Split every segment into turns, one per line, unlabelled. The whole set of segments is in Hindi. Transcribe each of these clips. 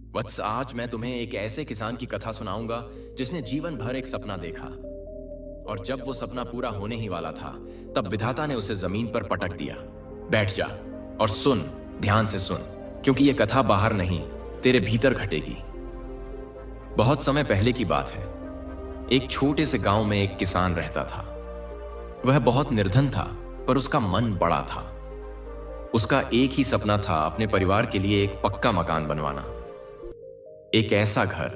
वत्स, आज मैं तुम्हें एक ऐसे किसान की कथा सुनाऊंगा जिसने जीवन भर एक सपना देखा, और जब वो सपना पूरा होने ही वाला था तब विधाता ने उसे जमीन पर पटक दिया। बैठ जा और सुन, ध्यान से सुन, क्योंकि ये कथा बाहर नहीं, तेरे भीतर घटेगी। बहुत समय पहले की बात है। एक छोटे से गांव में एक किसान रहता था। वह बहुत निर्धन था, पर उसका मन बड़ा था। उसका एक ही सपना था, अपने परिवार के लिए एक पक्का मकान बनवाना। एक ऐसा घर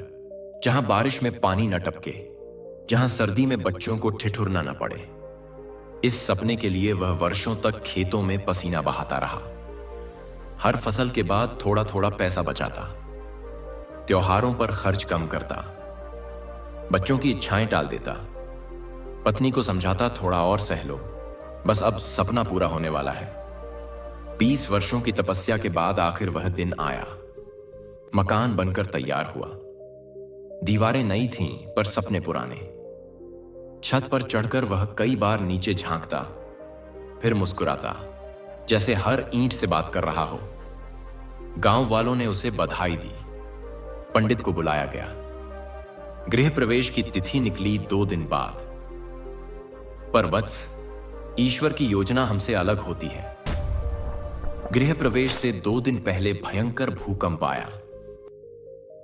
जहां बारिश में पानी न टपके, जहां सर्दी में बच्चों को ठिठुरना न पड़े। इस सपने के लिए वह वर्षों तक खेतों में पसीना बहाता रहा। हर फसल के बाद थोड़ा थोड़ा पैसा बचाता, त्योहारों पर खर्च कम करता, बच्चों की इच्छाएं टाल देता, पत्नी को समझाता थोड़ा और सह लो, बस अब सपना पूरा होने वाला है। 20 वर्षों की तपस्या के बाद आखिर वह दिन आया। मकान बनकर तैयार हुआ। दीवारें नई थीं, पर सपने पुराने। छत पर चढ़कर वह कई बार नीचे झांकता, फिर मुस्कुराता, जैसे हर ईंट से बात कर रहा हो। गांव वालों ने उसे बधाई दी। पंडित को बुलाया गया। गृह प्रवेश की तिथि निकली 2 दिन बाद। पर वत्स, ईश्वर की योजना हमसे अलग होती है। गृह प्रवेश से 2 दिन पहले भयंकर भूकंप आया।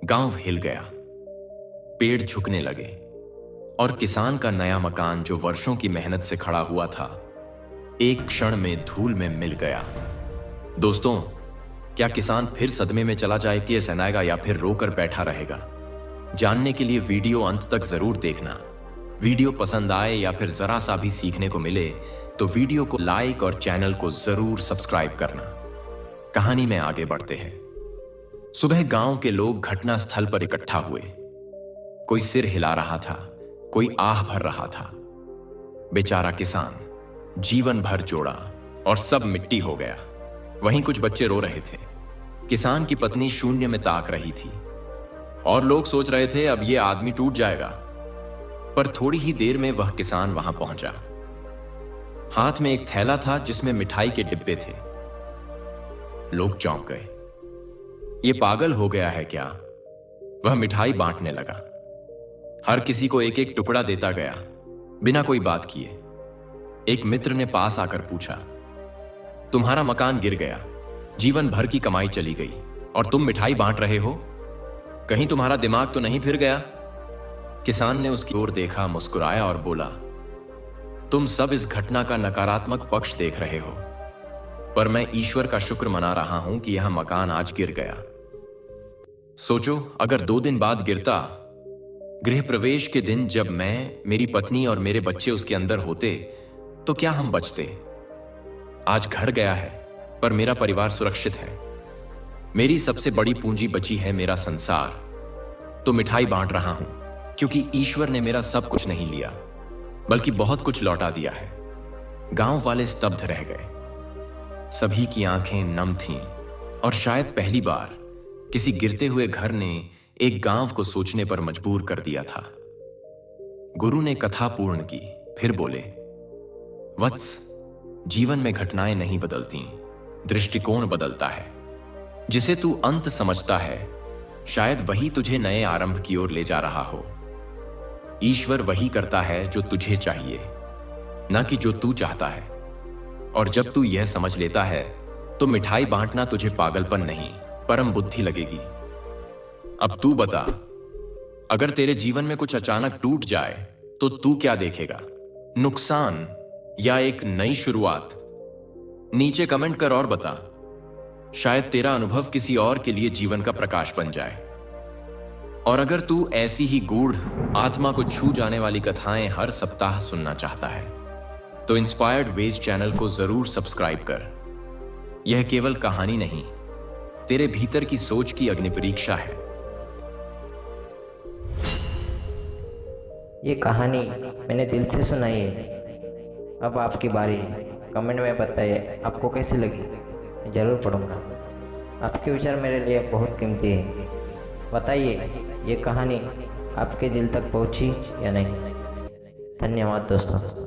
गांव हिल गया, पेड़ झुकने लगे, और किसान का नया मकान, जो वर्षों की मेहनत से खड़ा हुआ था, एक क्षण में धूल में मिल गया। दोस्तों, क्या किसान फिर सदमे में चला जाए कि सहनाएगा या फिर रोकर बैठा रहेगा? जानने के लिए वीडियो अंत तक जरूर देखना। वीडियो पसंद आए या फिर जरा सा भी सीखने को मिले तो वीडियो को लाइक और चैनल को जरूर सब्सक्राइब करना। कहानी में आगे बढ़ते हैं। सुबह गांव के लोग घटना स्थल पर इकट्ठा हुए। कोई सिर हिला रहा था, कोई आह भर रहा था। बेचारा किसान, जीवन भर जोड़ा और सब मिट्टी हो गया। वहीं कुछ बच्चे रो रहे थे। किसान की पत्नी शून्य में ताक रही थी, और लोग सोच रहे थे अब यह आदमी टूट जाएगा। पर थोड़ी ही देर में वह किसान वहां पहुंचा। हाथ में एक थैला था जिसमें मिठाई के डिब्बे थे। लोग चौंक गए। ये पागल हो गया है क्या? वह मिठाई बांटने लगा। हर किसी को एक एक टुकड़ा देता गया, बिना कोई बात किए। एक मित्र ने पास आकर पूछा, तुम्हारा मकान गिर गया, जीवन भर की कमाई चली गई, और तुम मिठाई बांट रहे हो? कहीं तुम्हारा दिमाग तो नहीं फिर गया? किसान ने उसकी ओर देखा, मुस्कुराया और बोला, तुम सब इस घटना का नकारात्मक पक्ष देख रहे हो, पर मैं ईश्वर का शुक्र मना रहा हूं कि यह मकान आज गिर गया। सोचो, अगर 2 दिन बाद गिरता, गृह प्रवेश के दिन जब मैं, मेरी पत्नी और मेरे बच्चे उसके अंदर होते, तो क्या हम बचते? आज घर गया है, पर मेरा परिवार सुरक्षित है। मेरी सबसे बड़ी पूंजी बची है, मेरा संसार। तो मिठाई बांट रहा हूं, क्योंकि ईश्वर ने मेरा सब कुछ नहीं लिया, बल्कि बहुत कुछ लौटा दिया है। गांव वाले स्तब्ध रह गए। सभी की आंखें नम थीं, और शायद पहली बार किसी गिरते हुए घर ने एक गांव को सोचने पर मजबूर कर दिया था। गुरु ने कथा पूर्ण की, फिर बोले, वत्स, जीवन में घटनाएं नहीं बदलती, दृष्टिकोण बदलता है। जिसे तू अंत समझता है, शायद वही तुझे नए आरंभ की ओर ले जा रहा हो। ईश्वर वही करता है जो तुझे चाहिए, ना कि जो तू चाहता है। और जब तू यह समझ लेता है, तो मिठाई बांटना तुझे पागलपन नहीं, परम बुद्धि लगेगी। अब तू बता, अगर तेरे जीवन में कुछ अचानक टूट जाए तो तू क्या देखेगा? नुकसान या एक नई शुरुआत? नीचे कमेंट कर और बता। शायद तेरा अनुभव किसी और के लिए जीवन का प्रकाश बन जाए। और अगर तू ऐसी ही गूढ़, आत्मा को छू जाने वाली कथाएं हर सप्ताह सुनना चाहता है, तो इंस्पायर्ड वेज चैनल को जरूर सब्सक्राइब कर। यह केवल कहानी नहीं, तेरे भीतर की सोच की अग्नि परीक्षा है।
ये कहानी मैंने दिल से सुनाई है। अब आपकी बारी। कमेंट में बताइए आपको कैसी लगी, मैं ज़रूर पढ़ूंगा। आपके विचार मेरे लिए बहुत कीमती है। बताइए, ये कहानी आपके दिल तक पहुंची या नहीं। धन्यवाद दोस्तों।